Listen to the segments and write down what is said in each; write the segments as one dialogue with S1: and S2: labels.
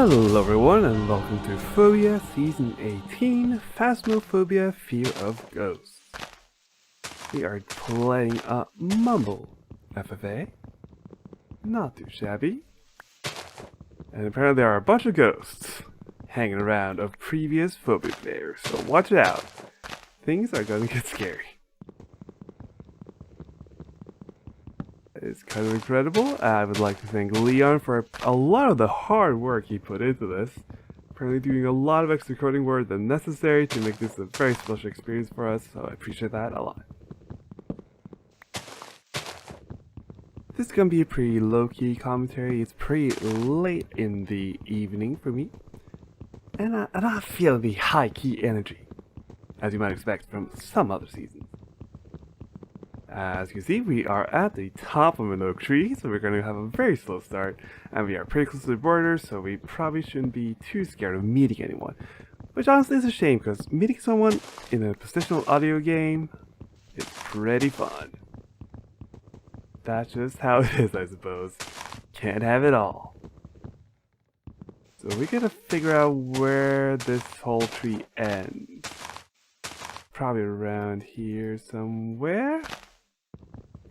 S1: Hello everyone and welcome to Phobia Season 18, Phasmophobia, Fear of Ghosts. We are playing a Mumble FFA. Not too shabby. And apparently there are a bunch of ghosts hanging around of previous Phobia players, so watch out. Things are gonna get scary. It's kind of incredible. I would like to thank Leon for a lot of the hard work he put into this. Apparently doing a lot of extra coding work than necessary to make this a very special experience for us, so I appreciate that a lot. This is gonna be a pretty low-key commentary. It's pretty late in the evening for me. And I'm not feeling the high-key energy, as you might expect from some other seasons. As you can see, we are at the top of an oak tree, so we're going to have a very slow start, and we are pretty close to the border, so we probably shouldn't be too scared of meeting anyone. Which honestly is a shame, because meeting someone in a positional audio game is pretty fun. That's just how it is, I suppose. Can't have it all. So we gotta figure out where this whole tree ends. Probably around here somewhere.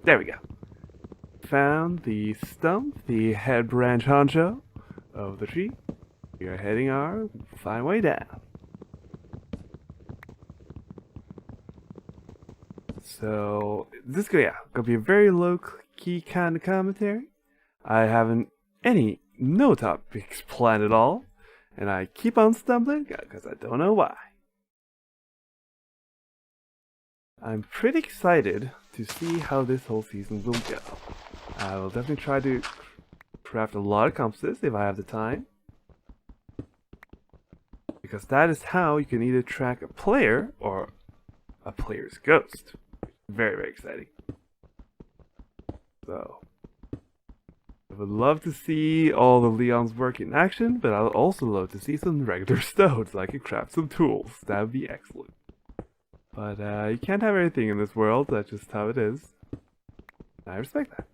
S1: There we go. Found the stump, the head branch honcho of the tree. We are heading our fine way down. So this is gonna be a very low key kind of commentary. I haven't no topics planned at all, and I keep on stumbling because I don't know why. I'm pretty excited to see how this whole season will go. I will definitely try to craft a lot of compasses if I have the time. Because that is how you can either track a player or a player's ghost. Very, very exciting. So, I would love to see all the Leon's work in action, but I would also love to see some regular stones so I can craft some tools. That would be excellent. But you can't have everything in this world, that's just how it is. I respect that.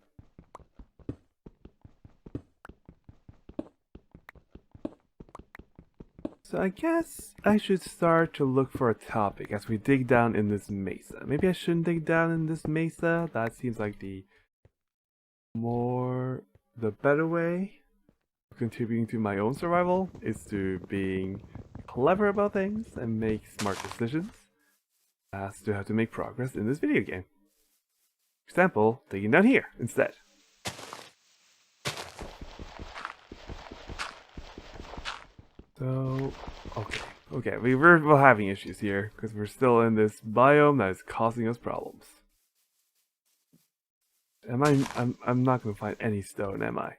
S1: So I guess I should start to look for a topic as we dig down in this mesa. Maybe I shouldn't dig down in this mesa. That seems like the better way of contributing to my own survival is to being clever about things and make smart decisions as to how to make progress in this video game. For example, digging down here instead. So, okay, we're having issues here because we're still in this biome that is causing us problems. I'm not gonna find any stone, am I?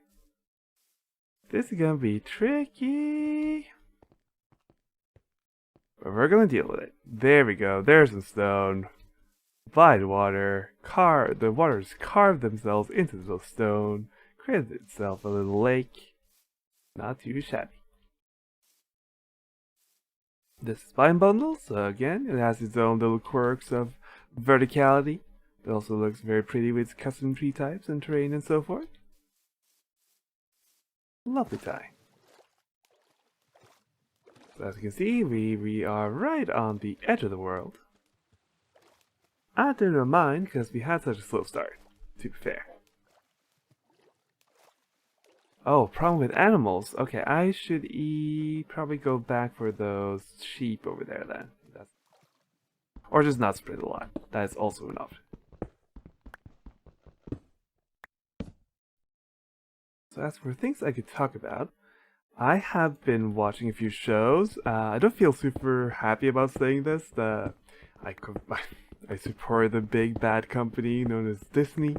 S1: This is gonna be tricky. But we're gonna deal with it. There we go. There's some stone. By the water. The waters carved themselves into the stone. Created itself a little lake. Not too shabby. This is Spine Bundle, so again, it has its own little quirks of verticality. It also looks very pretty with its custom tree types and terrain and so forth. Lovely tie. So as you can see, we are right on the edge of the world. I didn't mind because we had such a slow start, to be fair. Oh, problem with animals. Okay, I should probably go back for those sheep over there then. Or just not spread a lot. That is also an option. So as for things I could talk about, I have been watching a few shows. I don't feel super happy about saying this. I support the big bad company known as Disney,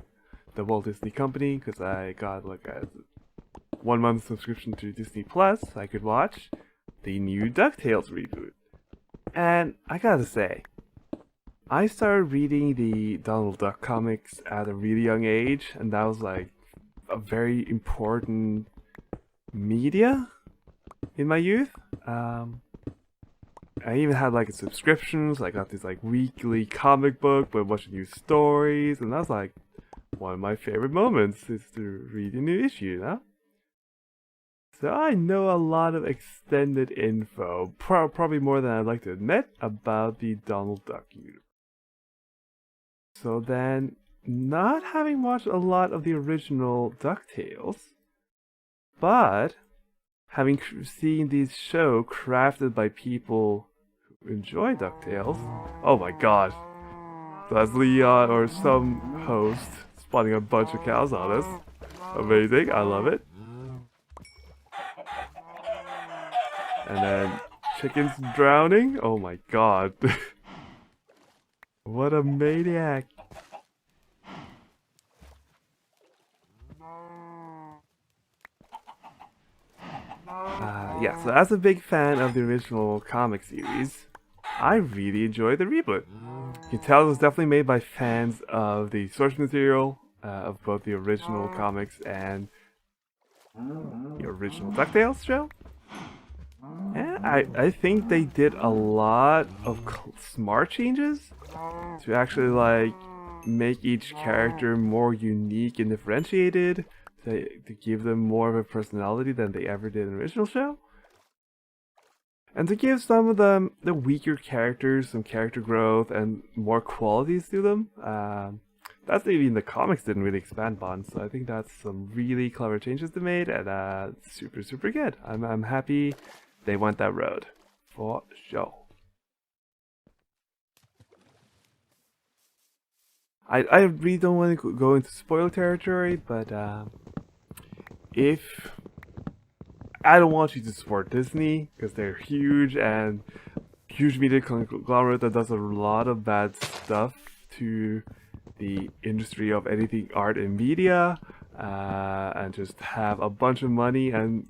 S1: the Walt Disney Company, because I got like a 1 month subscription to Disney Plus. I could watch the new DuckTales reboot. And I gotta say, I started reading the Donald Duck comics at a really young age, and that was like a very important media in my youth. I even had like a subscription, so I got this like weekly comic book with a bunch of new stories, and that's like one of my favorite moments is to read a new issue, you know? So I know a lot of extended info, probably more than I'd like to admit, about the Donald Duck universe. So then, not having watched a lot of the original DuckTales, but having seen this show crafted by people who enjoy DuckTales, oh my god, that's Leon or some host spawning a bunch of cows on us. Amazing, I love it. And then chickens drowning, oh my god. What a maniac. Yeah, so as a big fan of the original comic series, I really enjoyed the reboot. You can tell it was definitely made by fans of the source material of both the original comics and the original DuckTales show. And I think they did a lot of smart changes to actually like make each character more unique and differentiated, to give them more of a personality than they ever did in the original show. And to give some of the weaker characters some character growth and more qualities to them. That's even the comics didn't really expand on, so I think that's some really clever changes they made, and super good. I'm happy they went that road, for sure. I really don't want to go into spoiler territory, but if I don't want you to support Disney because they're huge and huge media conglomerate that does a lot of bad stuff to the industry of anything art and media, and just have a bunch of money and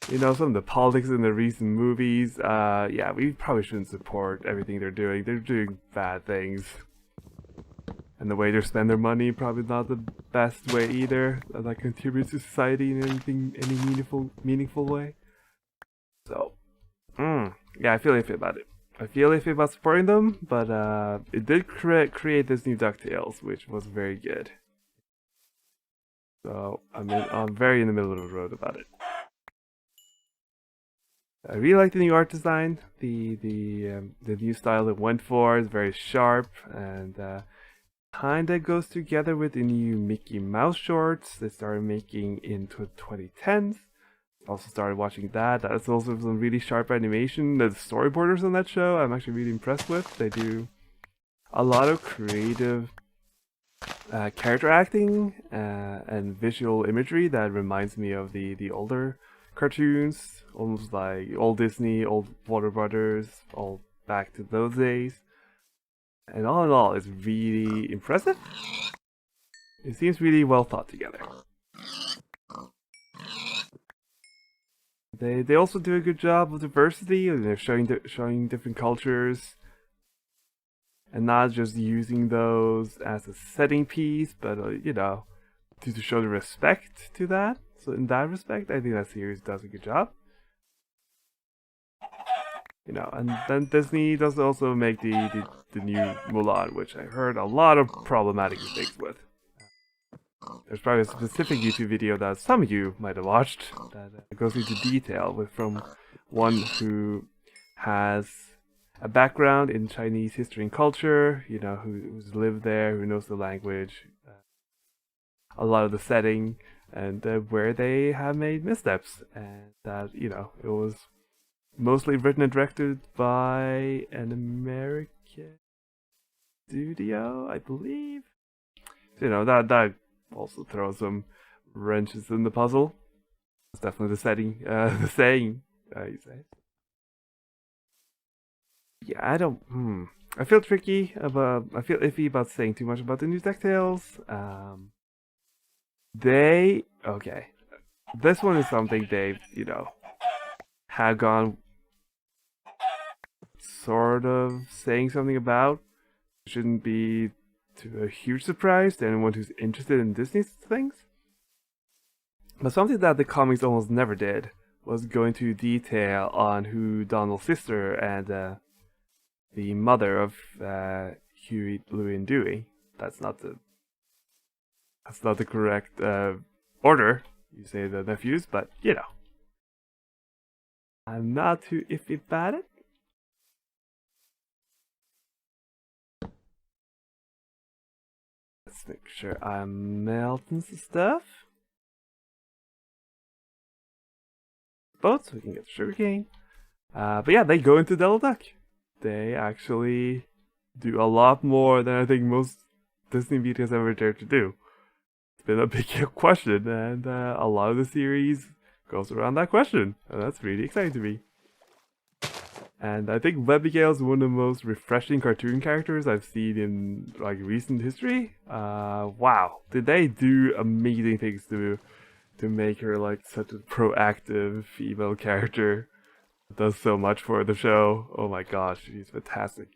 S1: you know some of the politics in the recent movies. Yeah, we probably shouldn't support everything they're doing. They're doing bad things. And the way they spend their money probably not the best way either. That contributes to society in any meaningful way. So, yeah, I feel iffy about it. I feel iffy about supporting them, but it did create this new DuckTales, which was very good. So I'm very in the middle of the road about it. I really like the new art design. The new style it went for is very sharp and. Kinda goes together with the new Mickey Mouse shorts they started making in 2010s. Also started watching that. That's also some really sharp animation. The storyboarders on that show I'm actually really impressed with. They do a lot of creative character acting and visual imagery that reminds me of the older cartoons, almost like old Disney, old Warner Brothers, all back to those days. And all in all, it's really impressive. It seems really well thought together. They also do a good job of diversity. They're showing different cultures, and not just using those as a setting piece, but you know, to show the respect to that. So in that respect, I think that series does a good job. You know, and then Disney does also make the new Mulan, which I heard a lot of problematic things with. There's probably a specific YouTube video that some of you might have watched that goes into detail from one who has a background in Chinese history and culture, you know, who's lived there, who knows the language, a lot of the setting, and where they have made missteps, and that, you know, it was mostly written and directed by an American studio, I believe. So, you know, that also throws some wrenches in the puzzle. It's definitely the saying, you say. Yeah, I feel iffy about saying too much about the new DuckTales. Okay. This one is something they've, you know, have gone sort of saying something about. Shouldn't be to a huge surprise to anyone who's interested in Disney's things. But something that the comics almost never did was go into detail on who Donald's sister and the mother of Huey, Louie, and Dewey. That's not the correct order. You say the nephews, but you know. I'm not too iffy about it. Let's make sure I'm melting some stuff. Both so we can get sugarcane. But yeah, they go into Double Duck. They actually do a lot more than I think most Disney media has ever dared to do. It's been a big question, and a lot of the series goes around that question, and that's really exciting to me. And I think Abigail is one of the most refreshing cartoon characters I've seen in like recent history. Wow, did they do amazing things to make her like such a proactive female character? Does so much for the show. Oh my gosh, she's fantastic.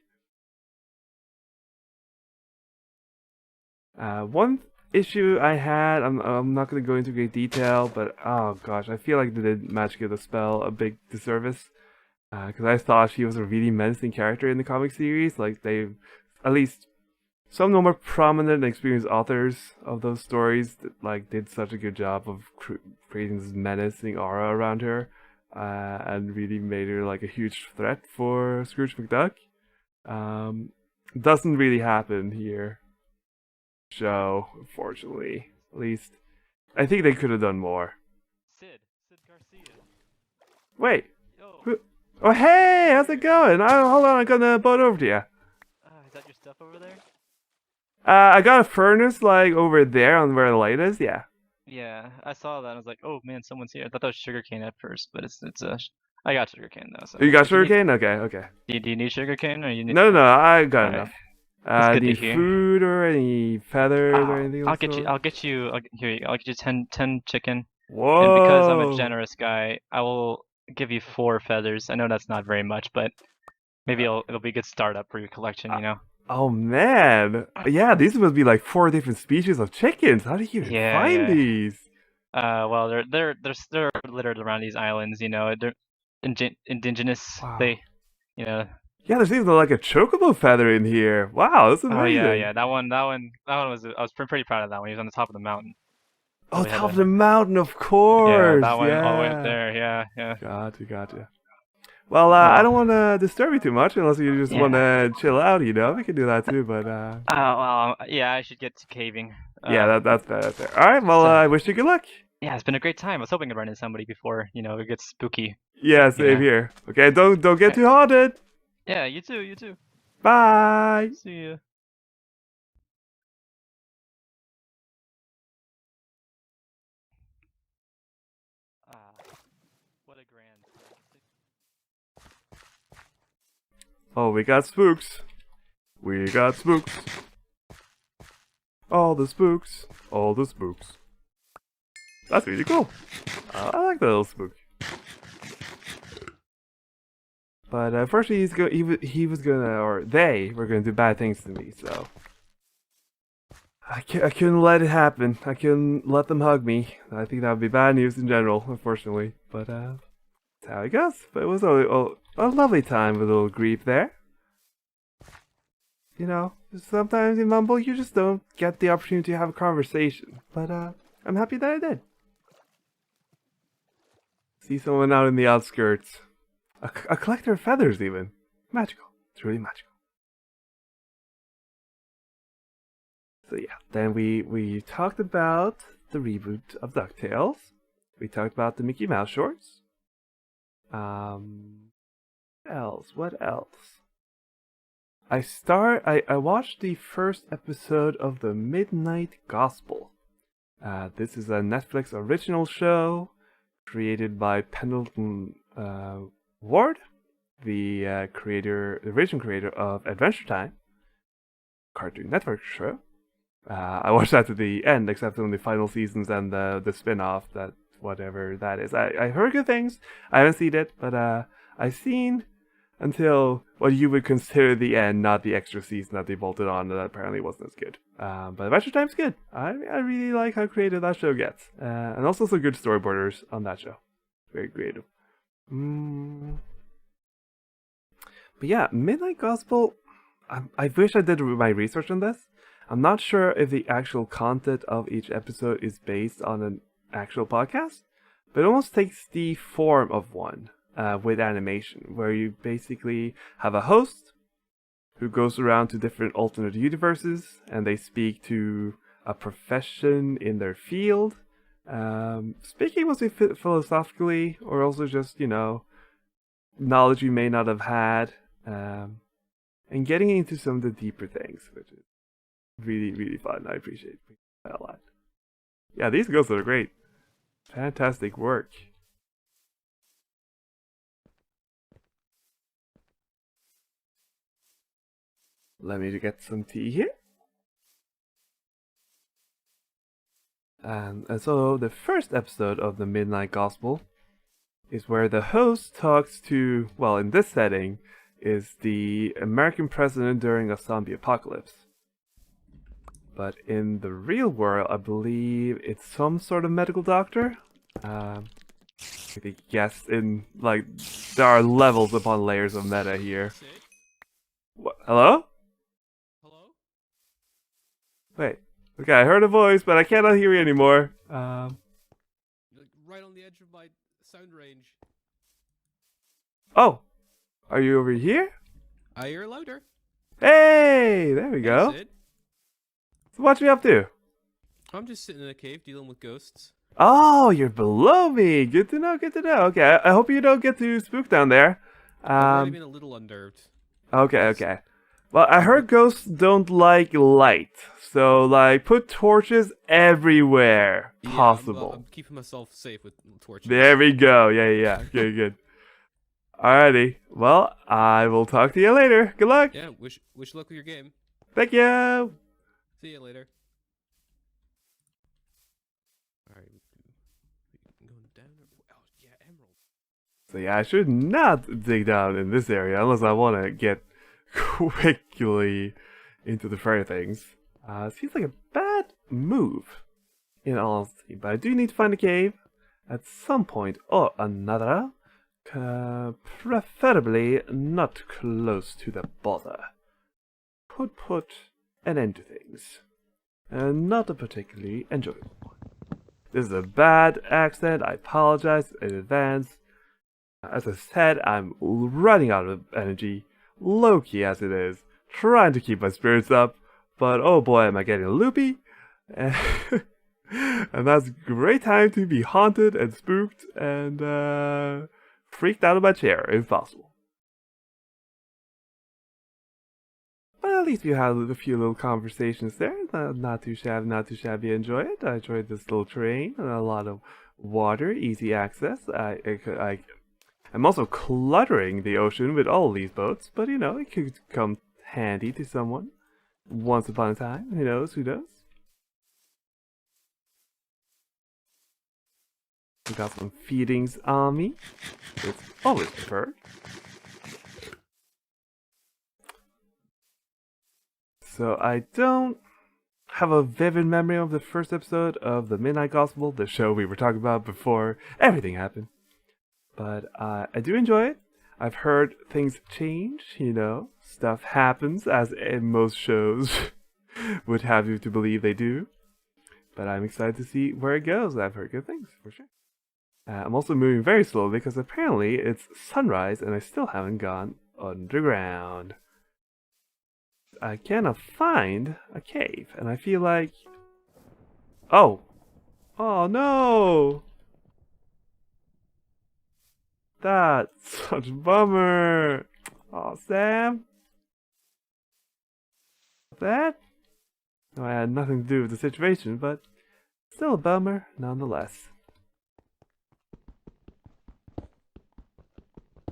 S1: One issue I had, I'm not going to go into great detail, but oh gosh, I feel like they did Magic the Spell a big disservice. Because I thought she was a really menacing character in the comic series. Like, they, at least some of the more prominent and experienced authors of those stories, that, like, did such a good job of creating this menacing aura around her. And really made her like a huge threat for Scrooge McDuck. Doesn't really happen here. Show, unfortunately. At least, I think they could have done more.
S2: Sid Garcia.
S1: Wait,
S2: Yo,
S1: who? Oh hey, how's it going? Hold on, I'm gonna boat over to you.
S2: is that your stuff over there?
S1: I got a furnace like over there on where the light is. Yeah.
S2: Yeah, I saw that. I was like, oh man, someone's here. I thought that was sugarcane at first, but I got sugarcane though. So
S1: You got
S2: if you need,
S1: sugarcane? Okay, okay.
S2: do you need sugarcane or you need?
S1: No, no, no, I got
S2: All right,
S1: enough.
S2: that's good to
S1: Need
S2: hear.
S1: food or any feathers or anything of the sort?
S2: I'll get you 10 chicken. And because I'm a
S1: Whoa!
S2: generous guy, I will give you 4 feathers. I know that's not very much, but maybe
S1: Uh,
S2: it'll be a good startup for your collection,
S1: uh,
S2: you know?
S1: oh man! Yeah, these must be like 4 different species of chickens. How do you even
S2: Yeah,
S1: find
S2: yeah.
S1: these?
S2: Well, they're littered around these islands, you know. They're indigenous.
S1: Wow.
S2: They, you know.
S1: Yeah, there's even like a chocobo feather in here. Wow, that's
S2: Oh yeah,
S1: amazing.
S2: yeah. That one was. I was pretty proud of that one. He was on the top of the mountain, so
S1: Oh,
S2: we had
S1: top of
S2: to.
S1: the mountain, of
S2: Yeah,
S1: course.
S2: that one all the way up
S1: Yeah.
S2: there. Yeah, yeah.
S1: Gotcha, gotcha. Well, I
S2: Well,
S1: don't want to disturb you too much unless you just want
S2: yeah.
S1: to chill out, you know? We can do that too, but
S2: Yeah. I should get to caving.
S1: yeah, that's fair, that's fair. All right, well,
S2: So
S1: I wish you good luck.
S2: yeah, it's been a great time. I was hoping to run into somebody before, it gets spooky.
S1: Yeah,
S2: You
S1: same
S2: know.
S1: here. Okay, don't get
S2: Yeah.
S1: too haunted.
S2: Yeah. You too. You too.
S1: Bye.
S2: See ya. Ah, what a grand.
S1: Oh, we got spooks. We got spooks. All the spooks. All the spooks. That's really cool. I like that little spook. But unfortunately, he was gonna, or they were gonna do bad things to me, so I couldn't let it happen. I couldn't let them hug me. I think that would be bad news in general, unfortunately. But that's how it goes. But it was a lovely time with a little grief there. You know, sometimes in Mumble you just don't get the opportunity to have a conversation. But I'm happy that I did. See someone out in the outskirts. A collector of feathers, even. Magical. Truly magical. So yeah, then we talked about the reboot of DuckTales. We talked about the Mickey Mouse shorts. What else? I watched the first episode of the Midnight Gospel. This is a Netflix original show created by Pendleton Ward, the original creator of Adventure Time, Cartoon Network show. I watched that to the end, except on the final seasons and the spin-off, that whatever that is. I heard good things. I haven't seen it, but I've seen until what you would consider the end, not the extra season that they bolted on that apparently wasn't as good. But Adventure Time's good. I really like how creative that show gets. And also some good storyboarders on that show. Very creative. But yeah, Midnight Gospel, I wish I did my research on this. I'm not sure if the actual content of each episode is based on an actual podcast, but it almost takes the form of one. with animation, where you basically have a host who goes around to different alternate universes and they speak to a profession in their field. Speaking mostly philosophically, or also just, knowledge you may not have had, and getting into some of the deeper things, which is really, really fun. I appreciate that a lot. Yeah, these ghosts are great. Fantastic work. Let me get some tea here. And so the first episode of the Midnight Gospel is where the host talks to, well, in this setting, is the American president during a zombie apocalypse. But in the real world, I believe it's some sort of medical doctor. I guess there are levels upon layers of meta here. What? Hello?
S3: Hello?
S1: Wait. Okay, I heard a voice, but I cannot hear you anymore.
S3: You're like right on the edge of my sound range.
S1: Oh! Are you over here?
S3: I hear louder.
S1: Hey! There we go.
S3: Sid.
S1: So what you up to?
S3: I'm just sitting in a cave dealing with ghosts.
S1: Oh, you're below me. Good to know, good to know. Okay, I hope you don't get too spooked down there.
S3: I've already been a little unnerved.
S1: Okay. Well, I heard ghosts don't like light, so put torches everywhere possible.
S3: I'm keeping myself safe with torches.
S1: There we go. Yeah. Good. Alrighty. Well, I will talk to you later. Good luck.
S3: Yeah, wish luck with your game.
S1: Thank you.
S3: See you later. Alright, going down. Oh, yeah, emerald.
S1: So yeah, I should not dig down in this area unless I want to get quickly into the fray of things. Seems like a bad move, in all honesty, but I do need to find a cave at some point or another, preferably not close to the border. Could put an end to things, and not a particularly enjoyable one. This is a bad accent, I apologize in advance. As I said, I'm running out of energy, low-key as it is, trying to keep my spirits up, but oh boy am I getting loopy, and that's a great time to be haunted and spooked and freaked out of my chair, if possible. But at least we had a few little conversations there, not too shabby, enjoy it. I enjoyed this little terrain and a lot of water, easy access. I'm also cluttering the ocean with all these boats, but it could come handy to someone once upon a time. Who knows? We got some feedings on me. It's always preferred. So I don't have a vivid memory of the first episode of the Midnight Gospel, the show we were talking about before everything happened. But I do enjoy it. I've heard things change, stuff happens, as in most shows would have you to believe they do. But I'm excited to see where it goes. I've heard good things, for sure. I'm also moving very slowly because apparently it's sunrise and I still haven't gone underground. I cannot find a cave, and I feel like... Oh no! That's such a bummer. Oh, Sam. That? No, I had nothing to do with the situation, but still a bummer nonetheless.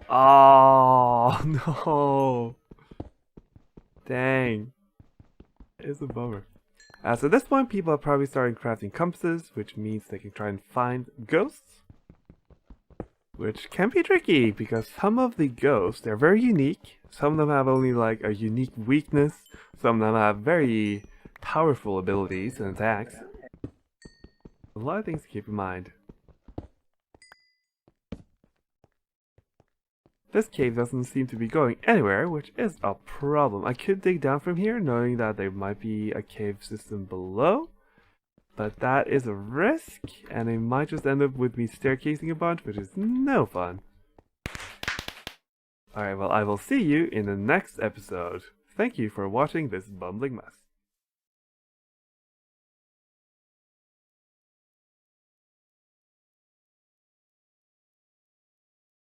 S1: Oh, no. Dang. It's a bummer. So at this point, people are probably starting crafting compasses, which means they can try and find ghosts. Which can be tricky, because some of the ghosts, they're very unique. Some of them have only a unique weakness. Some of them have very powerful abilities and attacks. A lot of things to keep in mind. This cave doesn't seem to be going anywhere, which is a problem. I could dig down from here, knowing that there might be a cave system below. But that is a risk, and it might just end up with me staircasing a bunch, which is no fun. Alright, well, I will see you in the next episode. Thank you for watching this bumbling mess.